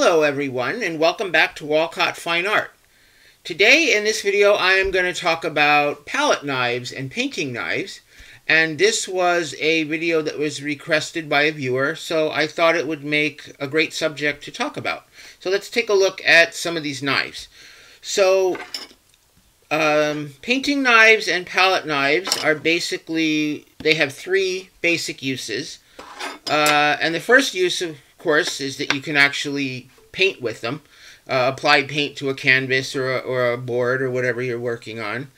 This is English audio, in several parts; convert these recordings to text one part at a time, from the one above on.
Hello everyone, and welcome back to Walcott Fine Art. Today in this video I am going to talk about palette knives and painting knives, and this was a video that was requested by a viewer, so I thought it would make a great subject to talk about. So let's take a look at some of these knives. So painting knives and palette knives are basically, they have three basic uses. And the first use, of course, is that you can actually paint with them. Apply paint to a canvas or a board or whatever you're working on.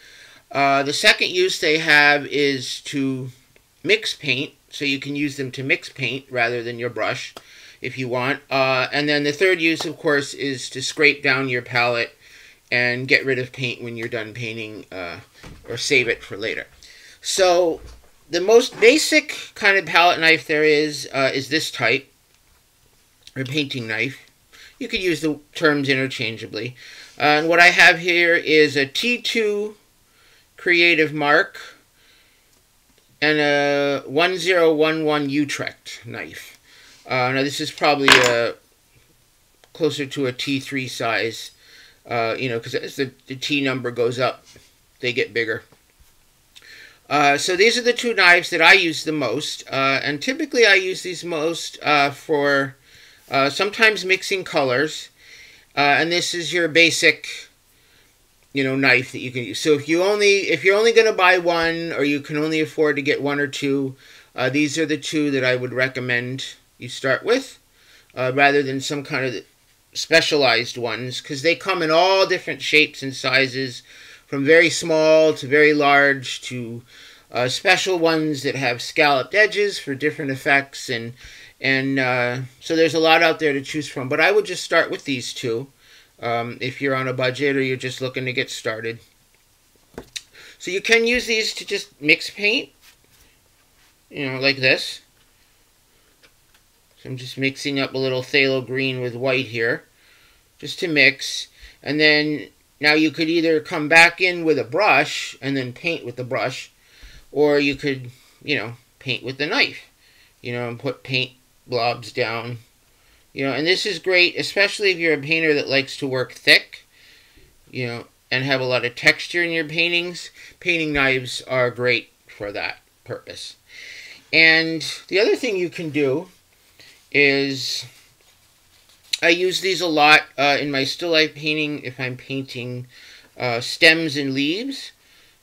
The second use they have is to mix paint, so you can use them to mix paint rather than your brush if you want. And then the third use, of course, is to scrape down your palette and get rid of paint when you're done painting, or save it for later. So the most basic kind of palette knife there is this type, or painting knife. You could use the terms interchangeably. And what I have here is a T2 Creative Mark and a 1011 Utrecht knife. Now this is probably closer to a T3 size, because as the T number goes up, they get bigger. So these are the two knives that I use the most, and typically I use these most for sometimes mixing colors, and this is your basic, knife that you can use. So if you're only going to buy one, or you can only afford to get one or two, these are the two that I would recommend you start with, rather than some kind of specialized ones, because they come in all different shapes and sizes, from very small to very large to special ones that have scalloped edges for different effects, and so there's a lot out there to choose from. But I would just start with these two if you're on a budget or you're just looking to get started. So you can use these to just mix paint, like this. So I'm just mixing up a little phthalo green with white here, just to mix. And then now you could either come back in with a brush and then paint with the brush, or you could, paint with the knife, and put paint blobs down. And this is great, especially if you're a painter that likes to work thick, and have a lot of texture in your paintings. Painting knives are great for that purpose. And the other thing you can do is, I use these a lot in my still life painting if I'm painting stems and leaves.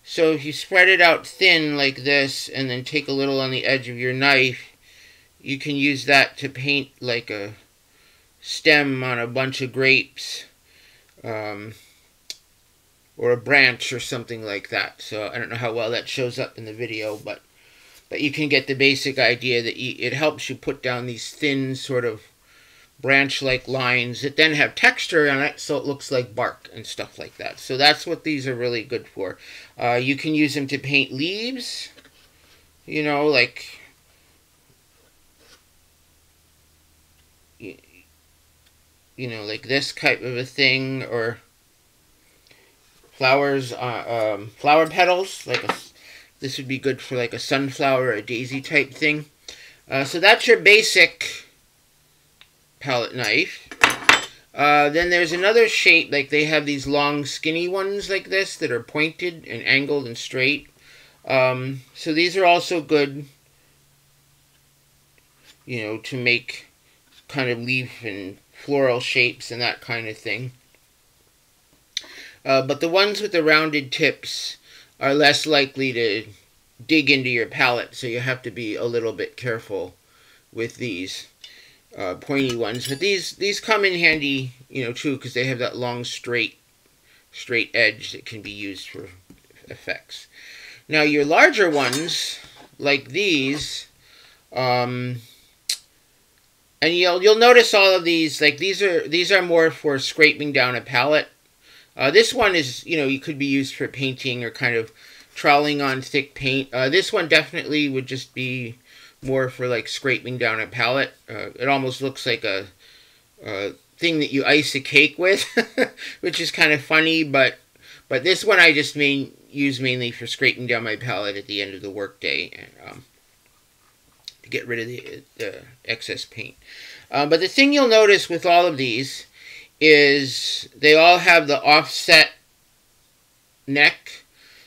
So if you spread it out thin like this and then take a little on the edge of your knife, you can use that to paint like a stem on a bunch of grapes, or a branch or something like that. So I don't know how well that shows up in the video, but you can get the basic idea that it helps you put down these thin sort of branch-like lines that then have texture on it, so it looks like bark and stuff like that. So that's what these are really good for. You can use them to paint leaves, like like this type of a thing, or flowers, flower petals. This would be good for like a sunflower or a daisy type thing. So that's your basic palette knife. Then there's another shape, like they have these long skinny ones like this that are pointed and angled and straight. So these are also good, to make kind of leaf and floral shapes and that kind of thing. But the ones with the rounded tips are less likely to dig into your palette, so you have to be a little bit careful with these pointy ones. But these come in handy, too, because they have that long straight edge that can be used for effects. Now your larger ones, like these, and you'll notice all of these, like these are more for scraping down a palette. This one is, you could be used for painting or kind of troweling on thick paint. This one definitely would just be more for like scraping down a palette. It almost looks like a thing that you ice a cake with, which is kind of funny. But this one I just use mainly for scraping down my palette at the end of the workday, and to get rid of the excess paint. But the thing you'll notice with all of these is they all have the offset neck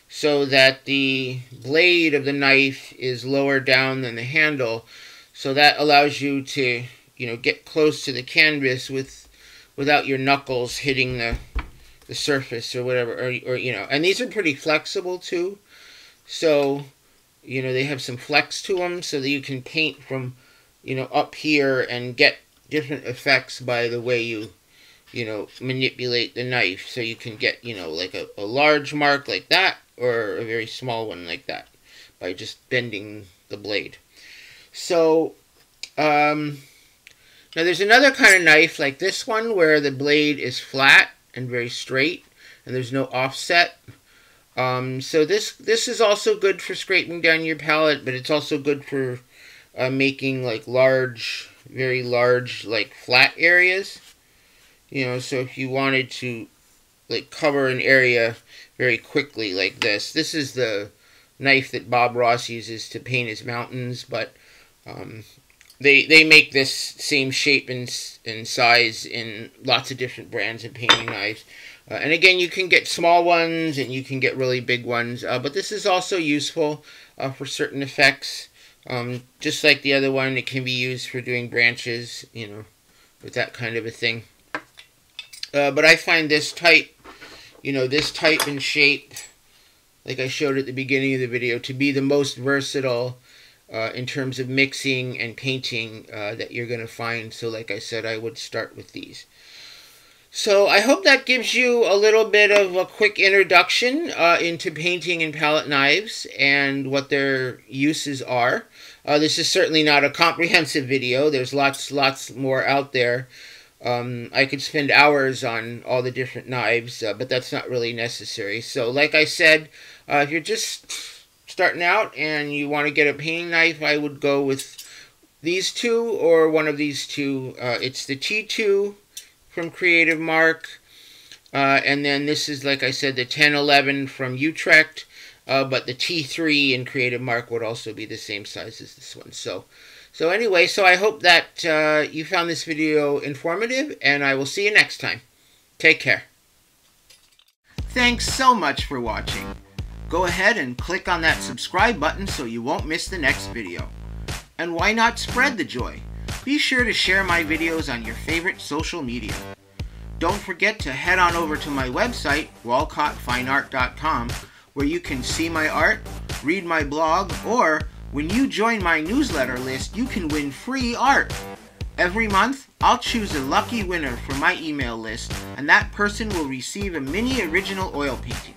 so that the blade of the knife is lower down than the handle. So that allows you to, get close to the canvas without your knuckles hitting the surface or whatever, or and these are pretty flexible too. So, they have some flex to them so that you can paint from, up here and get different effects by the way you manipulate the knife. So you can get, like a large mark like that or a very small one like that by just bending the blade. So, now there's another kind of knife like this one where the blade is flat and very straight and there's no offset. So this is also good for scraping down your palette, but it's also good for making like very large, like flat areas. So if you wanted to like cover an area very quickly like this is the knife that Bob Ross uses to paint his mountains, but they make this same shape and size in lots of different brands of painting knives. And again, you can get small ones and you can get really big ones. But this is also useful for certain effects. Just like the other one, it can be used for doing branches, with that kind of a thing. But I find this type, this type and shape, like I showed at the beginning of the video, to be the most versatile in terms of mixing and painting that you're going to find. So like I said, I would start with these. So I hope that gives you a little bit of a quick introduction into painting and palette knives and what their uses are. This is certainly not a comprehensive video. There's lots more out there. I could spend hours on all the different knives, but that's not really necessary. So like I said, if you're just starting out and you want to get a painting knife, I would go with these two or one of these two. It's the T2 from Creative Mark, and then this is, like I said, the 1011 from Utrecht, but the T3 in Creative Mark would also be the same size as this one. So anyway, I hope that you found this video informative, and I will see you next time. Take care. Thanks so much for watching. Go ahead and click on that subscribe button so you won't miss the next video. And why not spread the joy? Be sure to share my videos on your favorite social media. Don't forget to head on over to my website, walcottfineart.com, where you can see my art, read my blog, or when you join my newsletter list, you can win free art. Every month, I'll choose a lucky winner from my email list, and that person will receive a mini original oil painting.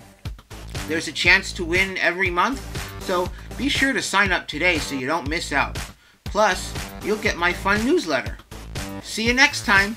There's a chance to win every month, so be sure to sign up today so you don't miss out. Plus, you'll get my fun newsletter. See you next time!